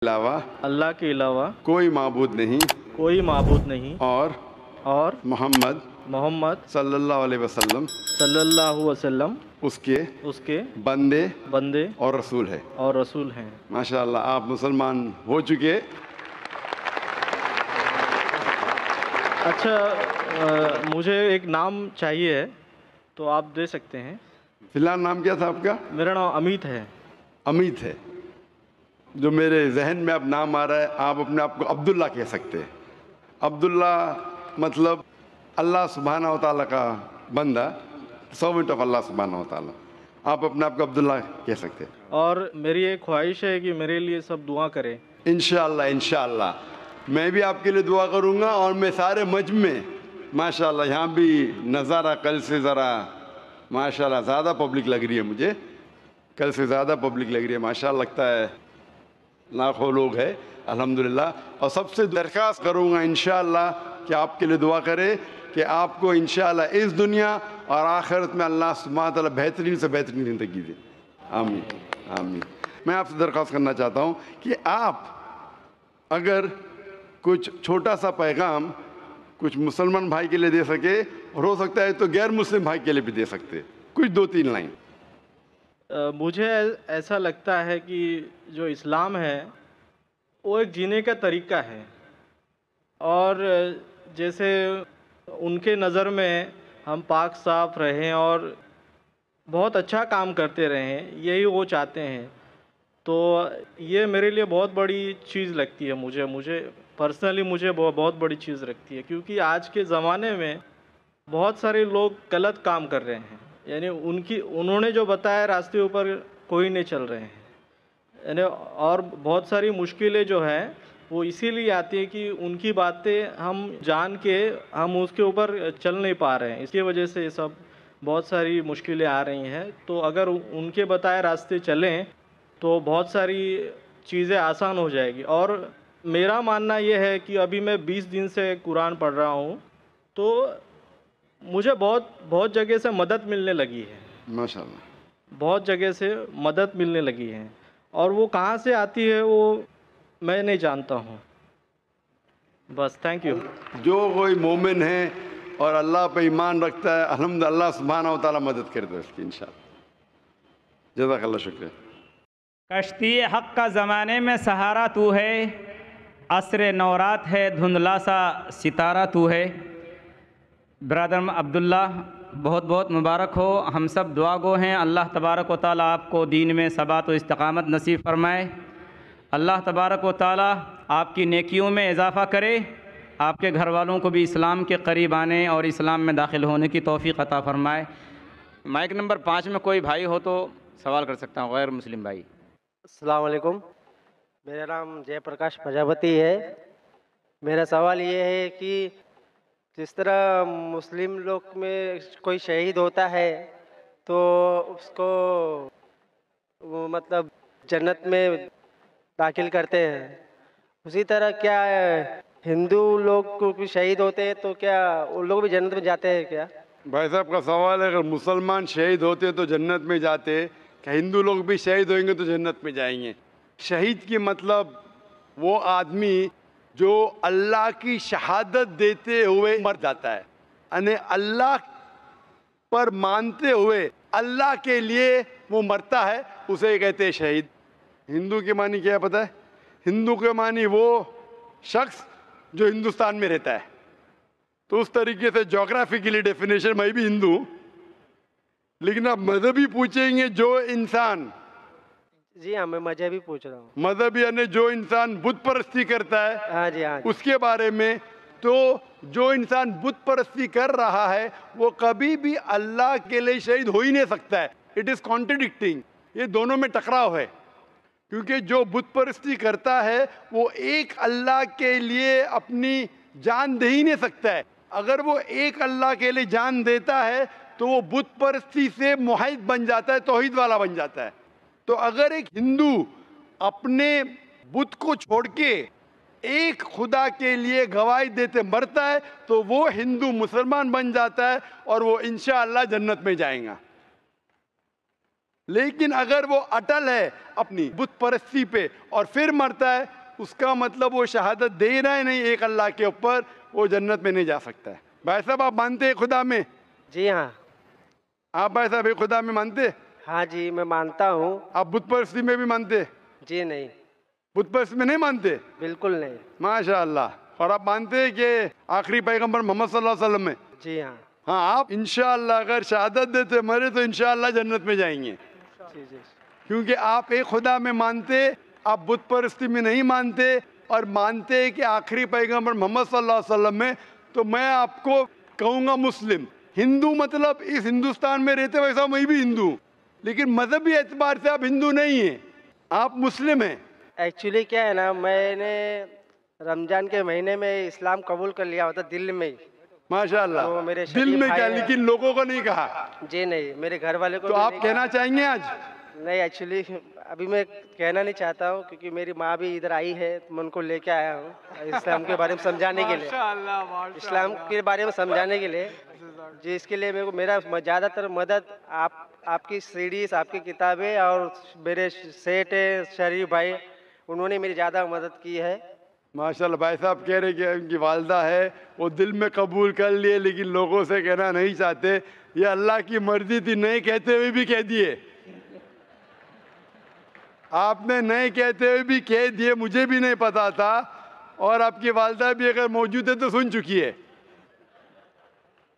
علاوہ اللہ کے علاوہ کوئی معبود نہیں کوئی معبود نہیں اور محمد محمد صلی اللہ علیہ وسلم صلی اللہ علیہ وسلم اس کے بندے اور رسول ہے۔ اور رسول ہیں۔ ماشاءاللہ آپ مسلمان ہو چکے۔ اچھا مجھے ایک نام چاہیے ہے تو آپ دے سکتے ہیں۔ فی الحال نام کیا تھا آپ کا؟ میرا نام امیت ہے۔ امیت ہے۔ جو میرے ذہن میں اب نام آ رہا ہے، آپ اپنے آپ کو عبداللہ کہہ سکتے ہیں۔ عبداللہ مطلب اللہ سبحانہ و تعالیٰ کا بندہ، سرونٹ آف اللہ سبحانہ و تعالیٰ۔ آپ اپنے آپ کو عبداللہ کہہ سکتے ہیں۔ اور میری ایک خواہش ہے کہ میرے لیے سب دعا کریں۔ انشاءاللہ انشاءاللہ میں بھی آپ کے لیے دعا کروں گا، اور میں سارے مجمع ماشاءاللہ یہاں بھی نظارہ کل سے ذرا ماشاءاللہ زیادہ پبلک لگ رہی ہے، مجھے کل سے زیادہ پبلک لگ رہی ہے ماشاءاللہ، لگتا ہے لاکھوں لوگ ہیں الحمدللہ۔ اور سب سے درخواست کروں گا انشاءاللہ کہ آپ کے لیے دعا کرے کہ آپ کو انشاءاللہ اس دنیا اور آخرت میں اللہ سبحانہ تعالیٰ بہترین سے بہترین زندگی دے۔ آمین آمین۔ میں آپ سے درخواست کرنا چاہتا ہوں کہ آپ اگر کچھ چھوٹا سا پیغام کچھ مسلمان بھائی کے لیے دے سکے، اور ہو سکتا ہے تو غیر مسلم بھائی کے لیے بھی دے سکتے، کچھ 2-3 لائن۔ مجھے ایسا لگتا ہے کہ جو اسلام ہے وہ ایک جینے کا طریقہ ہے، اور جیسے ان کے نظر میں ہم پاک صاف رہیں اور بہت اچھا کام کرتے رہیں، یہی وہ چاہتے ہیں۔ تو یہ میرے لیے بہت بڑی چیز لگتی ہے، مجھے پرسنلی مجھے بہت بڑی چیز لگتی ہے، کیونکہ آج کے زمانے میں بہت سارے لوگ غلط کام کر رہے ہیں، یعنی انہوں نے جو بتایا راستے اوپر کوئی نہیں چل رہے ہیں، یعنی اور بہت ساری مشکلیں جو ہیں وہ اسی لیے آتی ہیں کہ ان کی باتیں ہم جان کے ہم اس کے اوپر چل نہیں پا رہے ہیں، اس کی وجہ سے یہ سب بہت ساری مشکلیں آ رہی ہیں۔ تو اگر ان کے بتائے راستے چلیں تو بہت ساری چیزیں آسان ہو جائے گی۔ اور میرا ماننا یہ ہے کہ ابھی میں 20 دن سے قرآن پڑھ رہا ہوں، تو مجھے بہت جگہ سے مدد ملنے لگی ہے، ماشاءاللہ بہت جگہ سے مدد ملنے لگی ہے، اور وہ کہاں سے آتی ہے وہ میں نہیں جانتا ہوں۔ بس تھینک یو۔ جو کوئی مومن ہے اور اللہ پہ ایمان رکھتا ہے الحمدللہ اللہ سبحانہ و تعالیٰ مدد کرتا ہے اس کی انشاءاللہ۔ جزاک اللہ، شکریہ۔ کشتی حق کا زمانے میں سہارا تو ہے، عصر نورات ہے دھندلا سا ستارہ تو ہے۔ برادر عبداللہ بہت بہت مبارک ہو، ہم سب دعا گو ہیں، اللہ تبارک و تعالیٰ آپ کو دین میں ثبات و استقامت نصیب فرمائے، اللہ تبارک و تعالیٰ آپ کی نیکیوں میں اضافہ کرے، آپ کے گھر والوں کو بھی اسلام کے قریب آنے اور اسلام میں داخل ہونے کی توفیق عطا فرمائے۔ مائک نمبر 5 میں کوئی بھائی ہو تو سوال کر سکتا ہوں، غیر مسلم بھائی۔ السلام علیکم، میرا نام جے پرکاش پرجاپتی ہے۔ میرا سوال یہ ہے کہ جس طرح مسلم لوگ میں کوئی شہید ہوتا ہے تو اس کو وہ مطلب جنت میں داخل کرتے ہیں، اسی طرح کیا ہندو لوگ کو بھی شہید ہوتے ہیں تو کیا ان لوگ بھی جنت میں جاتے ہیں کیا؟ بھائی صاحب کا سوال ہے، اگر مسلمان شہید ہوتے تو جنت میں جاتے، کہ ہندو لوگ بھی شہید ہوئیں گے تو جنت میں جائیں گے؟ شہید کی مطلب وہ آدمی جو اللہ کی شہادت دیتے ہوئے مر جاتا ہے، یعنی اللہ پر مانتے ہوئے اللہ کے لیے وہ مرتا ہے، اسے کہتے ہیں شہید۔ ہندو کے معنی کیا ہے پتہ ہے؟ ہندو کے معنی وہ شخص جو ہندوستان میں رہتا ہے۔ تو اس طریقے سے جغرافیکلی ڈیفینیشن میں بھی ہندو ہوں، لیکن آپ مذہبی پوچھیں گے جو انسان جی ہاں، میں مذہبی پوچھ رہا ہوں۔ مذہبی یعنی جو انسان بت پرستی کرتا ہے، ہاں جی ہاں جی۔ اس کے بارے میں تو جو انسان بت پرستی کر رہا ہے وہ کبھی بھی اللہ کے لیے شہید ہو ہی نہیں سکتا ہے۔ اٹ از کانٹرڈکٹنگ، یہ دونوں میں ٹکراؤ ہے، کیونکہ جو بت پرستی کرتا ہے وہ ایک اللہ کے لیے اپنی جان دے ہی نہیں سکتا ہے۔ اگر وہ ایک اللہ کے لیے جان دیتا ہے تو وہ بت پرستی سے محید بن جاتا ہے، توحید والا بن جاتا ہے۔ تو اگر ایک ہندو اپنے بت کو چھوڑ کے ایک خدا کے لیے گواہی دیتے مرتا ہے تو وہ ہندو مسلمان بن جاتا ہے اور وہ انشاءاللہ جنت میں جائیں گا۔ لیکن اگر وہ اٹل ہے اپنی بت پرستی پہ اور پھر مرتا ہے، اس کا مطلب وہ شہادت دے رہا ہے نہیں ایک اللہ کے اوپر، وہ جنت میں نہیں جا سکتا ہے۔ بھائی صاحب آپ مانتے ہیں خدا میں؟ جی ہاں۔ آپ بھائی صاحب ایک خدا میں مانتے؟ ہاں جی میں مانتا ہوں۔ آپ بت پرستی میں بھی مانتے؟ جی نہیں، بت پرستی میں نہیں مانتے؟ بالکل نہیں۔ ماشاء اللہ۔ اور آپ مانتے ہیں کہ آخری پیغمبر محمد صلی اللہ علیہ وسلم ہے؟ جی ہاں۔ ہاں، آپ انشاءاللہ اگر شہادت دیتے مرے تو انشاءاللہ جنت میں جائیں گے، جی جی کیونکہ آپ ایک خدا میں مانتے، آپ بت پرستی میں نہیں مانتے، اور مانتے کہ آخری پیغمبر محمد صلی اللہ علیہ وسلم میں۔ تو میں آپ کو کہوں گا مسلم۔ ہندو مطلب اس ہندوستان میں رہتے ویسا میں بھی ہندو ہوں، لیکن مذہبی اعتبار سے آپ ہندو نہیں ہیں، آپ مسلم ہیں۔ ایکچولی کیا ہے نا، میں نے رمضان کے مہینے میں اسلام قبول کر لیا ہوتا دل میں ہی۔ ماشاء اللہ، تو میرے دل شریف میں کیا، بھائی ہیں۔ لیکن لوگوں کو نہیں کہا۔ جی نہیں، میرے گھر والے کو تو بھی آپ نہیں کہنا چاہیں گے آج؟ نہیں، ایکچولی ابھی میں کہنا نہیں چاہتا ہوں، کیونکہ میری ماں بھی ادھر آئی ہے، میں ان کو لے کے آیا ہوں اسلام کے بارے میں سمجھانے کے لیے، اسلام کے بارے میں سمجھانے کے لیے۔ جی اس کے لیے میرے کو میرا زیادہ تر مدد آپ کی سیڈیز، آپ کی کتابیں اور میرے سیٹ شریف بھائی، انہوں نے میری زیادہ مدد کی ہے۔ ماشاءاللہ۔ بھائی صاحب کہہ رہے کہ ان کی والدہ ہے، وہ دل میں قبول کر لیے لیکن لوگوں سے کہنا نہیں چاہتے۔ یہ اللہ کی مرضی تھی، نہیں کہتے ہوئے بھی کہہ دیے، آپ نے نہیں کہتے ہوئے بھی کہہ دیے، مجھے بھی نہیں پتا تھا، اور آپ کی والدہ بھی اگر موجود ہے تو سن چکی ہے،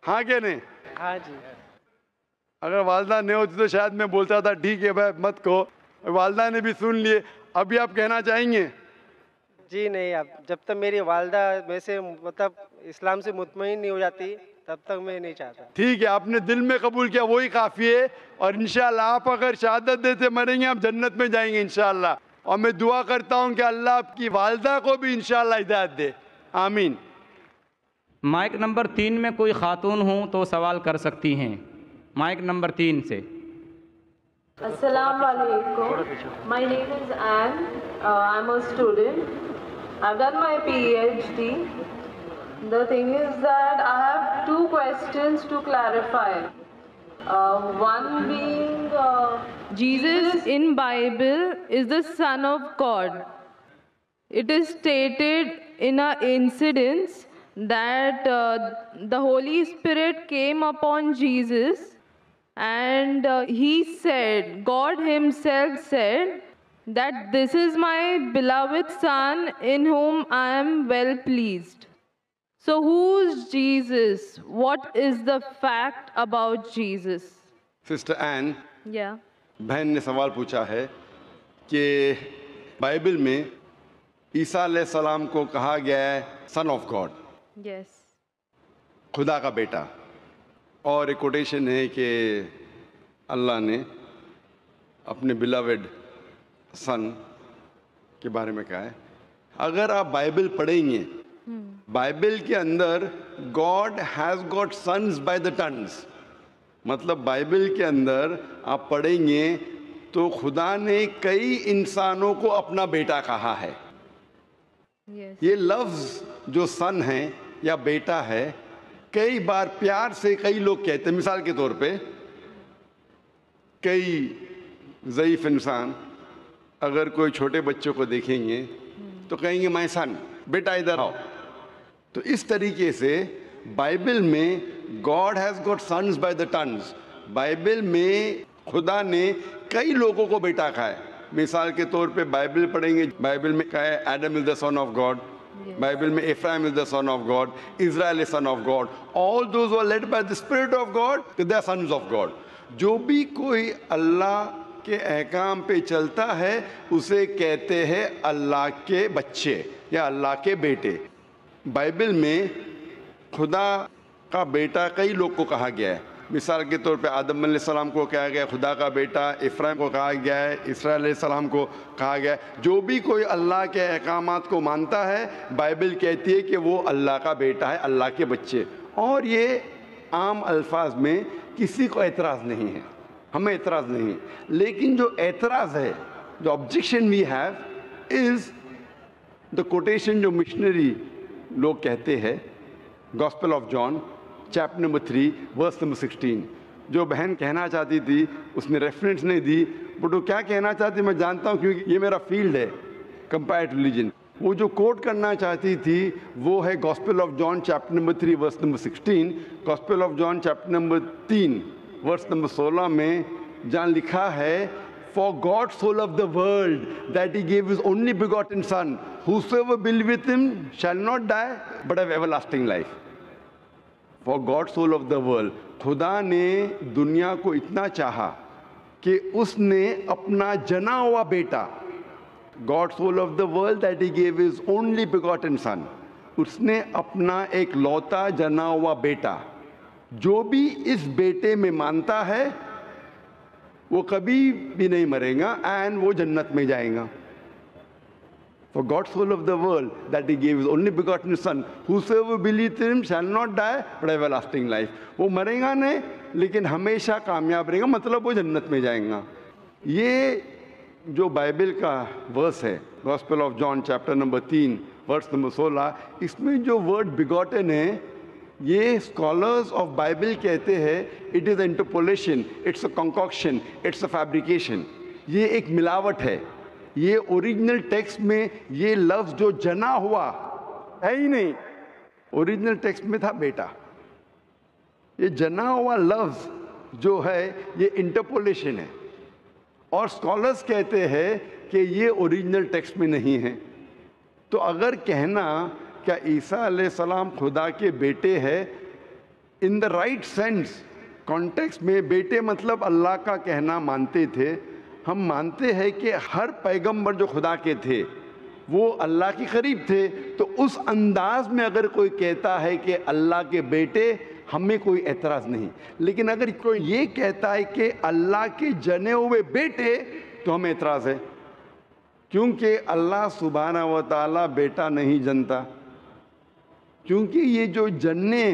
ہاں کہ نہیں؟ ہاں جی۔ اگر والدہ نہیں ہوتی تو شاید میں بولتا تھا ٹھیک ہے بھائی مت کہو، والدہ نے بھی سن لیے۔ ابھی آپ کہنا چاہیں گے؟ جی نہیں، اب جب تک میری والدہ میں سے مطلب اسلام سے مطمئن نہیں ہو جاتی تب تک میں نہیں چاہتا۔ ٹھیک ہے، آپ نے دل میں قبول کیا، وہی کافی ہے، اور انشاءاللہ آپ اگر شہادت دیتے مریں گے آپ جنت میں جائیں گے انشاءاللہ۔ اور میں دعا کرتا ہوں کہ اللہ آپ کی والدہ کو بھی انشاءاللہ ہدایت دے، آمین۔ مائک نمبر 3 میں کوئی خاتون ہوں تو سوال کر سکتی ہیں، مائک نمبر 3 سے۔ Assalamu alaikum. My name is Anne. I'm a student. I've done my PhD. The thing is that I have two questions to clarify. One being, Jesus in Bible is the Son of God. It is stated in an incident that the Holy Spirit came upon Jesus. And he said, God himself said that this is my beloved son in whom I am well pleased. So who's Jesus? What is the fact about Jesus? Sister Ann, Yeah. بہن نے سوال پوچھا ہے کہ Bible میں عیسیٰ علیہ السلام کو کہا گیا ہے سن آف گاڈ، Yes. خدا کا بیٹا، اور ایک کوٹیشن ہے کہ اللہ نے اپنے بلاوڈ سن کے بارے میں کہا ہے۔ اگر آپ بائبل پڑھیں گے، بائبل کے اندر God has got sons by the tons, مطلب بائبل کے اندر آپ پڑھیں گے تو خدا نے کئی انسانوں کو اپنا بیٹا کہا ہے۔ Yes. یہ لفظ جو سن ہے یا بیٹا ہے کئی بار پیار سے کئی لوگ کہتے ہیں، مثال کے طور پہ کئی ضعیف انسان اگر کوئی چھوٹے بچوں کو دیکھیں گے تو کہیں گے مائی سن، بیٹا ادھر آؤ۔ تو اس طریقے سے بائبل میں God has got sons by the tons, Bible میں خدا نے کئی لوگوں کو بیٹا کہا ہے۔ مثال کے طور پہ بائبل پڑھیں گے، بائبل میں کہا ہے Adam is the son of God, Bible میں Ephraim is the son of God, Israel is son of God, all those who are led by the Spirit of God, they are sons of God. جو بھی کوئی اللہ کے احکام پہ چلتا ہے اسے کہتے ہیں اللہ کے بچے یا اللہ کے بیٹے۔ بائبل میں خدا کا بیٹا کئی لوگ کو کہا گیا ہے، مثال کے طور پہ آدم علیہ السلام کو کہا گیا ہے خدا کا بیٹا، افرایم کو کہا گیا ہے، اسرائیل علیہ السلام کو کہا گیا ہے۔ جو بھی کوئی اللہ کے احکامات کو مانتا ہے بائبل کہتی ہے کہ وہ اللہ کا بیٹا ہے، اللہ کے بچے۔ اور یہ عام الفاظ میں کسی کو اعتراض نہیں ہے، ہمیں اعتراض نہیں ہے، لیکن جو اعتراض ہے، جو objection we have is the quotation جو مشنری لوگ کہتے ہیں، gospel of John chapter number 3 verse number 16، جو بہن کہنا چاہتی تھی اس نے ریفرنس نہیں دی، بٹ وہ کیا کہنا چاہتی میں جانتا ہوں کیونکہ یہ میرا فیلڈ ہے، کمپیئرڈ ریلیجن. وہ جو کوٹ کرنا چاہتی تھی وہ ہے gospel of John chapter number 3 verse number 16. Gospel of John chapter number 3 verse number 16 میں جہاں لکھا ہے For God so loved the world that he gave his only begotten son, whosoever believeth him shall not die but have everlasting life. For God so loved the world. خدا نے دنیا کو اتنا چاہا کہ اس نے اپنا جنا ہوا بیٹا، God so loved the world that he gave his only begotten son. اس نے اپنا ایک لوتا جنا ہوا بیٹا، جو بھی اس بیٹے میں مانتا ہے وہ کبھی بھی نہیں مرے گا اینڈ وہ جنت میں جائے گا. For God so loved the world that he gave his only begotten son, whosoever believeth in him shall not die but have everlasting life. وہ مرے گا نہیں لیکن ہمیشہ کامیاب رہے گا، مطلب وہ جنت میں جائیں گا. یہ جو بائبل کا ورس ہے gospel of John chapter number 3 verse number 16، اس میں جو ورڈ بیگوٹن ہے یہ اسکالرز آف بائبل کہتے ہیں it is interpolation, it's a concoction, it's a fabrication. یہ ایک ملاوٹ ہے. یہ اوریجنل ٹیکسٹ میں یہ لفظ جو جنا ہوا ہے ہی نہیں، اوریجنل ٹیکسٹ میں تھا بیٹا. یہ جنا ہوا لفظ جو ہے یہ انٹرپولیشن ہے، اور اسکالرز کہتے ہیں کہ یہ اوریجنل ٹیکسٹ میں نہیں ہے. تو اگر کہنا کیا عیسیٰ علیہ السلام خدا کے بیٹے ہیں ان دا رائٹ سینس کانٹیکسٹ میں، بیٹے مطلب اللہ کا کہنا مانتے تھے. ہم مانتے ہیں کہ ہر پیغمبر جو خدا کے تھے وہ اللہ کے قریب تھے، تو اس انداز میں اگر کوئی کہتا ہے کہ اللہ کے بیٹے، ہمیں کوئی اعتراض نہیں. لیکن اگر کوئی یہ کہتا ہے کہ اللہ کے جنے ہوئے بیٹے، تو ہمیں اعتراض ہے، کیونکہ اللہ سبحانہ و تعالیٰ بیٹا نہیں جنتا. کیونکہ یہ جو جننے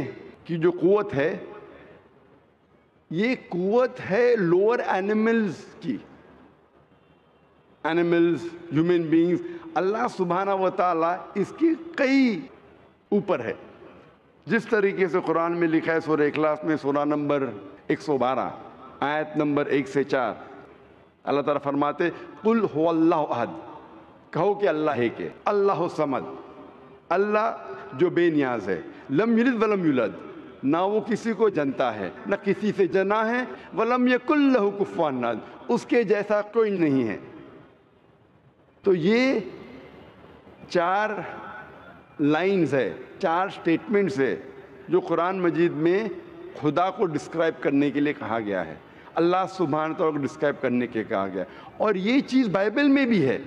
کی جو قوت ہے یہ قوت ہے لوور اینیملز کی، اینیملز، ہیومن بینگز. اللہ سبحانہ و تعالیٰ اس کی کئی اوپر ہے. جس طریقے سے قرآن میں لکھا ہے سورہ اخلاص میں سورہ نمبر 112 آیت نمبر 1 سے 4، اللہ تعالیٰ فرماتے قل هو اللہ احد، کہو کہ اللہ ہے کہ اللہ الصمد، اللہ جو بے نیاز ہے، لم یلد ولم یولد، نہ وہ کسی کو جنتا ہے نہ کسی سے جنا ہے، ولم یکن لہ کفوا احد، اس کے جیسا کوئی نہیں ہے. تو یہ 4 لائنز ہے، 4 سٹیٹمنٹس ہے جو قرآن مجید میں خدا کو ڈسکرائب کرنے کے لیے کہا گیا ہے، اللہ سبحانہ تعالیٰ کو ڈسکرائب کرنے کے کہا گیا. اور یہ چیز بائبل میں بھی ہے.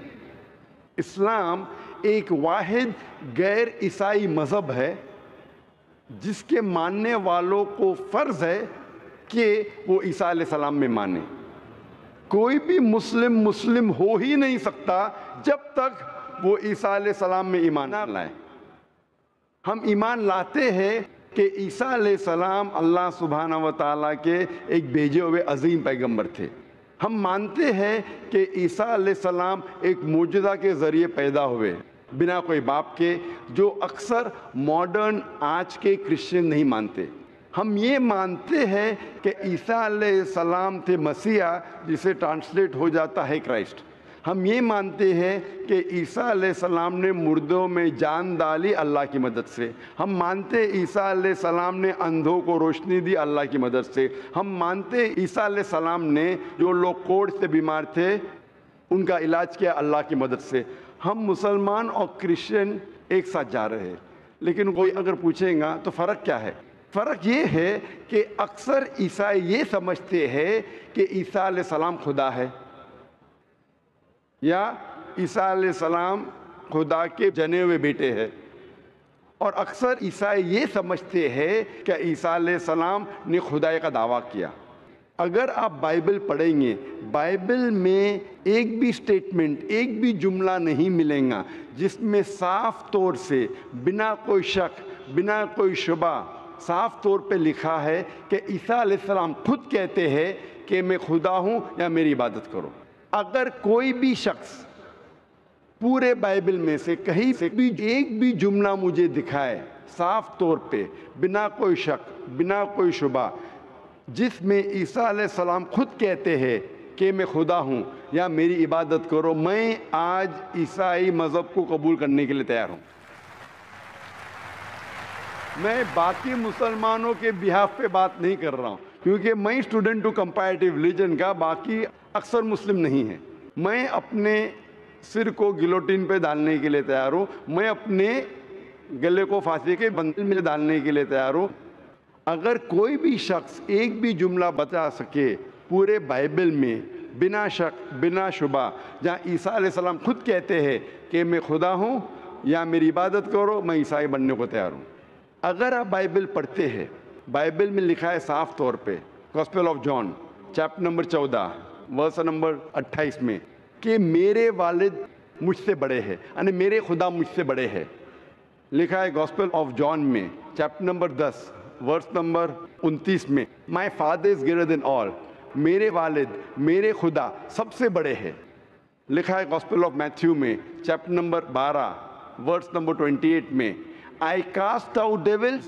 اسلام ایک واحد غیر عیسائی مذہب ہے جس کے ماننے والوں کو فرض ہے کہ وہ عیسیٰ علیہ السلام میں مانے. کوئی بھی مسلم ہو ہی نہیں سکتا جب تک وہ عیسیٰ علیہ السلام میں ایمان نہ لائے. ہم ایمان لاتے ہیں کہ عیسیٰ علیہ السلام اللہ سبحانہ و تعالیٰ کے ایک بھیجے ہوئے عظیم پیغمبر تھے. ہم مانتے ہیں کہ عیسیٰ علیہ السلام ایک معجزہ کے ذریعے پیدا ہوئے بنا کوئی باپ کے، جو اکثر ماڈرن آج کے کرسچن نہیں مانتے. ہم یہ مانتے ہیں کہ عیسیٰ علیہ السلام تھے مسیحا، جسے ٹرانسلیٹ ہو جاتا ہے کرائسٹ. ہم یہ مانتے ہیں کہ عیسیٰ علیہ السلام نے مردوں میں جان ڈالی اللہ کی مدد سے. ہم مانتے عیسیٰ علیہ السلام نے اندھوں کو روشنی دی اللہ کی مدد سے. ہم مانتے عیسیٰ علیہ السلام نے جو لوگ کوڑ سے بیمار تھے ان کا علاج کیا اللہ کی مدد سے. ہم مسلمان اور کرسچن ایک ساتھ جا رہے ہیں. لیکن کوئی اگر پوچھیں گا تو فرق کیا ہے؟ فرق یہ ہے کہ اکثر عیسائی یہ سمجھتے ہیں کہ عیسیٰ علیہ السلام خدا ہے، یا عیسیٰ علیہ السلام خدا کے جنے ہوئے بیٹے ہیں. اور اکثر عیسائی یہ سمجھتے ہیں کہ عیسیٰ علیہ السلام نے خدائی کا دعویٰ کیا. اگر آپ بائبل پڑھیں گے، بائبل میں ایک بھی سٹیٹمنٹ، ایک بھی جملہ نہیں ملیں گا جس میں صاف طور سے بنا کوئی شک، بنا کوئی شبہ صاف طور پہ لکھا ہے کہ عیسیٰ علیہ السلام خود کہتے ہیں کہ میں خدا ہوں یا میری عبادت کرو. اگر کوئی بھی شخص پورے بائبل میں سے کہیں سے بھی ایک بھی جملہ مجھے دکھائے صاف طور پہ بنا کوئی شک، بنا کوئی شبہ، جس میں عیسیٰ علیہ السلام خود کہتے ہیں کہ میں خدا ہوں یا میری عبادت کرو، میں آج عیسائی مذہب کو قبول کرنے کے لیے تیار ہوں۔ میں باقی مسلمانوں کے بہاف پہ بات نہیں کر رہا ہوں، کیونکہ میں اسٹوڈنٹ ہوں کمپیریٹیو ریلیجن کا، باقی اکثر مسلم نہیں ہیں۔ میں اپنے سر کو گلوٹین پہ ڈالنے کے لیے تیار ہوں، میں اپنے گلے کو پھانسی کے بندل میں ڈالنے کے لیے تیار ہوں۔ اگر کوئی بھی شخص ایک بھی جملہ بتا سکے پورے بائبل میں بنا شک بنا شبہ، جہاں عیسیٰ علیہ السلام خود کہتے ہیں کہ میں خدا ہوں یا میری عبادت کرو، میں عیسائی بننے کو تیار ہوں۔ اگر آپ بائبل پڑھتے ہیں، بائبل میں لکھا ہے صاف طور پہ، gospel of John chapter number 14 verse number 28 میں، کہ میرے والد مجھ سے بڑے ہیں، یعنی میرے خدا مجھ سے بڑے ہیں۔ لکھا ہے گاسپل آف جان میں چیپٹر نمبر 10 ورس نمبر 29 میں، my father is greater than آل، میرے والد میرے خدا سب سے بڑے ہیں۔ لکھا ہے گاسپل آف میتھیو میں چیپٹر نمبر 12 ورس نمبر 28 میں، I cast out devils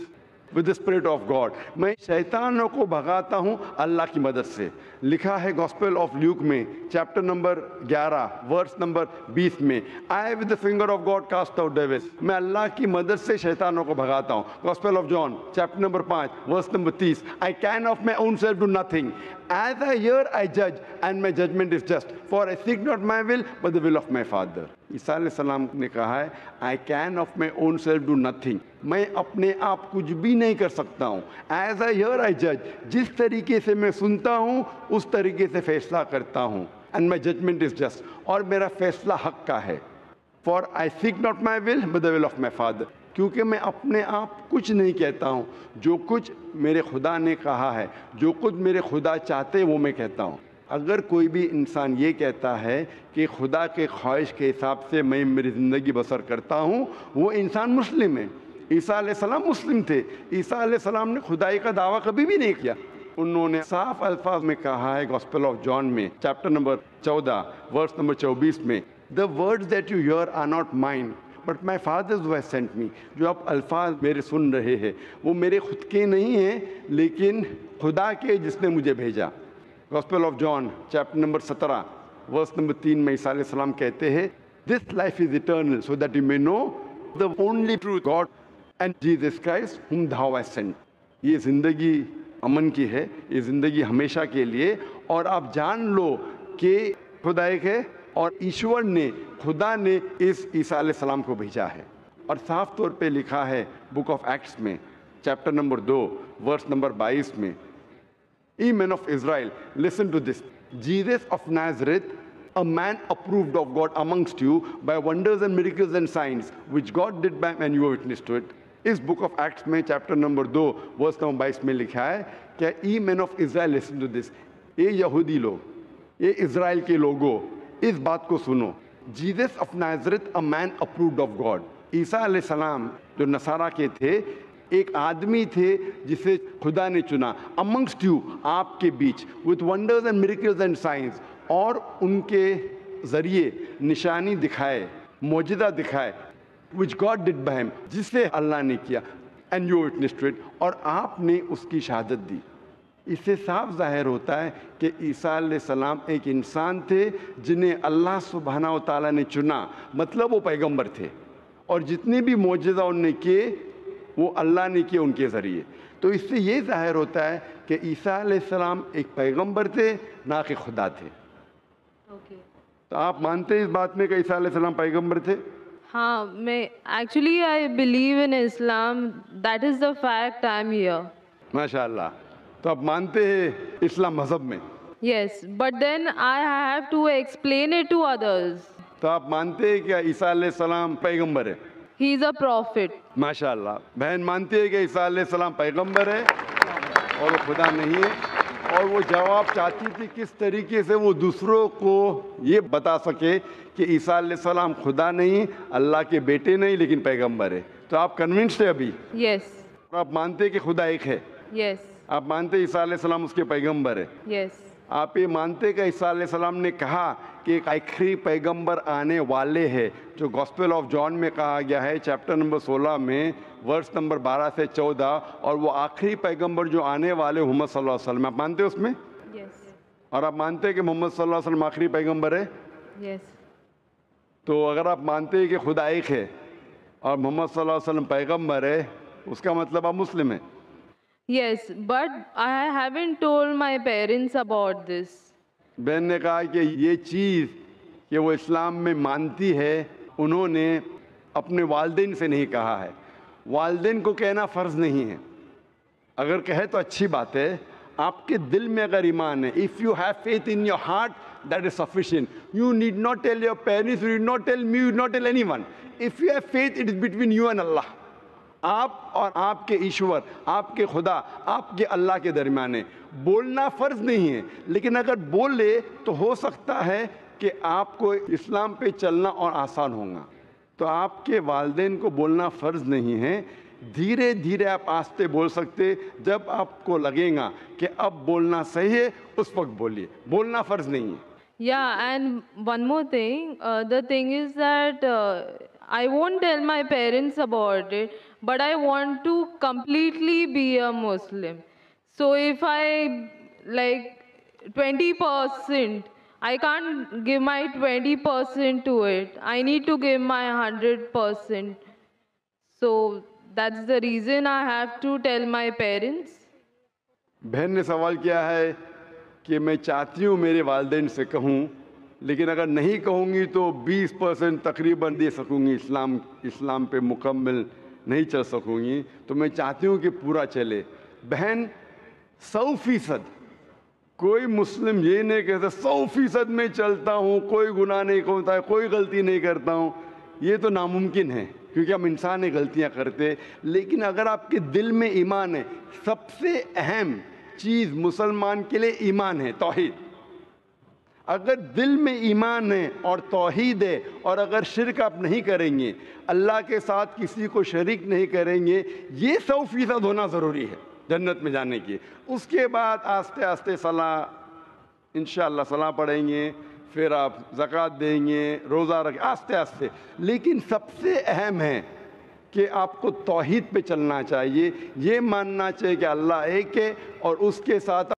with the spirit of God، میں شیطانوں کو بھگاتا ہوں اللہ کی مدد سے۔ لکھا ہے گاسپل آف لیوک میں چیپٹر نمبر 11 ورس نمبر 20 میں، I with the finger of God cast out devils، میں اللہ کی مدد سے شیطانوں کو بھگاتا ہوں۔ Gospel of John chapter number 5 verse number 30، I can of my own self do nothing، as I hear I judge and my judgment is just، for I seek not my will but the will of my Father۔ عیسیٰ علیہ السلام نے کہا ہے I can of my own self do nothing، میں اپنے آپ کچھ بھی نہیں کر سکتا ہوں۔ As I hear I judge، جس طریقے سے میں سنتا ہوں اس طریقے سے فیصلہ کرتا ہوں۔ And my judgment is just، اور میرا فیصلہ حق کا ہے۔ For I seek not my will but the will of my Father، کیونکہ میں اپنے آپ کچھ نہیں کہتا ہوں، جو کچھ میرے خدا نے کہا ہے، جو کچھ میرے خدا چاہتے وہ میں کہتا ہوں۔ اگر کوئی بھی انسان یہ کہتا ہے کہ خدا کے خواہش کے حساب سے میں میری زندگی بسر کرتا ہوں، وہ انسان مسلم ہے۔ عیسیٰ علیہ السلام مسلم تھے، عیسیٰ علیہ السلام نے خدائی کا دعویٰ کبھی بھی نہیں کیا۔ انہوں نے صاف الفاظ میں کہا ہے گاسپل آف جان میں چیپٹر نمبر 14 ورس نمبر 24 میں، The words that you hear are not mine but my Father's who has sent me، جو آپ الفاظ میرے سن رہے ہیں وہ میرے خود کے نہیں ہیں لیکن خدا کے جس نے مجھے بھیجا۔ Gospel of John chapter number 17 verse number 3 میں عیسیٰ علیہ السلام کہتے ہیں This life is eternal so that you may know the only true God and Jesus Christ whom thou hast sent۔ یہ زندگی امن کی ہے، یہ زندگی ہمیشہ کے لیے، اور آپ جان لو کہ خدا ایک ہے اور ایشور نے خدا نے اس عیسیٰ علیہ السلام کو بھیجا ہے۔ اور صاف طور پہ لکھا ہے بک آف ایکٹس میں چیپٹر نمبر 2 ورس نمبر 22 میں، Ye men of Israel, listen to this. Jesus of Nazareth, a man approved of God amongst you by wonders and miracles and signs, which God did by and you were witness to it۔ اس book of Acts میں chapter number 2 verse number 22 میں لکھا ہے کہ ای مین of Israel listen to this, اے یہودی لوگ، اے اسرائیل کے لوگوں، اس بات کو سنو۔ Jesus of Nazareth a man approved of God, عیسیٰ علیہ السلام جو نصارہ کے تھے ایک آدمی تھے جسے خدا نے چنا، امنگسٹ یو، آپ کے بیچ، with wonders and miracles and signs, اور ان کے ذریعے نشانی دکھائے، معجزہ دکھائے، which God did by him، جس سے اللہ نے کیا، and you witnessed to it، اور آپ نے اس کی شہادت دی۔ اس سے صاف ظاہر ہوتا ہے کہ عیسیٰ علیہ السلام ایک انسان تھے جنہیں اللہ سبحانہ و تعالیٰ نے چنا، مطلب وہ پیغمبر تھے، اور جتنے بھی معجزہ انہوں نے کیے وہ اللہ نے کیے ان کے ذریعے۔ تو اس سے یہ ظاہر ہوتا ہے کہ عیسیٰ علیہ السلام ایک پیغمبر تھے، نہ کہ خدا تھے۔ تو آپ مانتے ہیں اس بات میں کہ عیسیٰ علیہ السلام پیغمبر تھے؟ ہاں، میں actually I believe in Islam, that is the fact I am here. ماشاء اللہ، تو آپ مانتے ہیں اسلام مذہب میں؟ Yes, but then I have to explain it to others. تو آپ مانتے ہیں کہ عیسیٰ علیہ السلام پیغمبر ہے؟ ہی از اے پروفٹ۔ ماشاء اللہ، بہن مانتی ہے کہ عیسیٰ علیہ السلام پیغمبر ہے اور وہ خدا نہیں ہے، اور وہ جواب چاہتی تھی کس طریقے سے وہ دوسروں کو یہ بتا سکے کہ عیسیٰ علیہ السلام خدا نہیں، اللہ کے بیٹے نہیں، لیکن پیغمبر ہے۔ تو آپ کنونسڈ ہے ابھی؟ یس۔ آپ مانتے کہ خدا ایک ہے؟ یس۔ آپ مانتے عیسیٰ علیہ السلام اس کے پیغمبر ہے؟ یس۔ آپ یہ مانتے کہ عیسیٰ علیہ السلام نے کہا کہ ایک آخری پیغمبر آنے والے ہیں، جو گاسپل آف جان میں کہا گیا ہے چیپٹر نمبر 16 میں ورس نمبر 12 سے 14، اور وہ آخری پیغمبر جو آنے والے محمد صلی اللہ علیہ وسلم، آپ مانتے اس میں؟ Yes. اور آپ مانتے ہیں کہ محمد صلی اللہ علیہ وسلم آخری پیغمبر ہے؟ Yes. تو اگر آپ مانتے ہیں کہ خدا ایک ہے اور محمد صلی اللہ علیہ وسلم پیغمبر ہے، اس کا مطلب آپ مسلم ہیں۔ Yes, but I haven't told my parents about this. بہن نے کہا کہ یہ چیز کہ وہ اسلام میں مانتی ہے، انہوں نے اپنے والدین سے نہیں کہا ہے۔ والدین کو کہنا فرض نہیں ہے، اگر کہے تو اچھی بات ہے۔ آپ کے دل میں اگر ایمان ہے، if you have faith in your heart, that is sufficient. You need not tell your parents, you need not tell me, you need not tell anyone. If you have faith, it is between you and Allah. آپ اور آپ کے ایشور، آپ کے خدا، آپ کے اللہ کے درمیان ہے۔ بولنا فرض نہیں ہے، لیکن اگر بولے تو ہو سکتا ہے کہ آپ کو اسلام پہ چلنا اور آسان ہوگا۔ تو آپ کے والدین کو بولنا فرض نہیں ہے، دھیرے دھیرے آپ آہستہ بول سکتے، جب آپ کو لگے گا کہ اب بولنا صحیح ہے اس وقت بولیے، بولنا فرض نہیں ہے۔ Yeah, and one more thing. The thing is that I won't tell my parents about it, but I want to completely be a Muslim. So if I like 20%, I can't give my 20% to it. I need to give my 100%. So that's the reason I have to tell my parents. بہن نے سوال کیا ہے کہ میں چاہتی ہوں میرے والدین سے کہوں، لیکن اگر نہیں کہوں گی تو 20% تقریباً دے سکوں گی، اسلام پہ مکمل نہیں چل سکوں گی، تو میں چاہتی ہوں کہ پورا چلے۔ بہن 100%، کوئی مسلم یہ نہیں کہتا 100% میں چلتا ہوں، کوئی گناہ نہیں کرتا ہے، کوئی غلطی نہیں کرتا ہوں، یہ تو ناممکن ہے کیونکہ ہم انسان ہیں، غلطیاں کرتے۔ لیکن اگر آپ کے دل میں ایمان ہے، سب سے اہم چیز مسلمان کے لیے ایمان ہے، توحید۔ اگر دل میں ایمان ہے اور توحید ہے، اور اگر شرک آپ نہیں کریں گے، اللہ کے ساتھ کسی کو شریک نہیں کریں گے، یہ 100% ہونا ضروری ہے جنت میں جانے کی۔ اس کے بعد آہستہ آہستہ صلاح، انشاءاللہ صلاح پڑھیں گے، پھر آپ زکوٰۃ دیں گے، روزہ رکھیں، آہستہ آہستہ۔ لیکن سب سے اہم ہے کہ آپ کو توحید پہ چلنا چاہیے، یہ ماننا چاہیے کہ اللہ ایک ہے اور اس کے ساتھ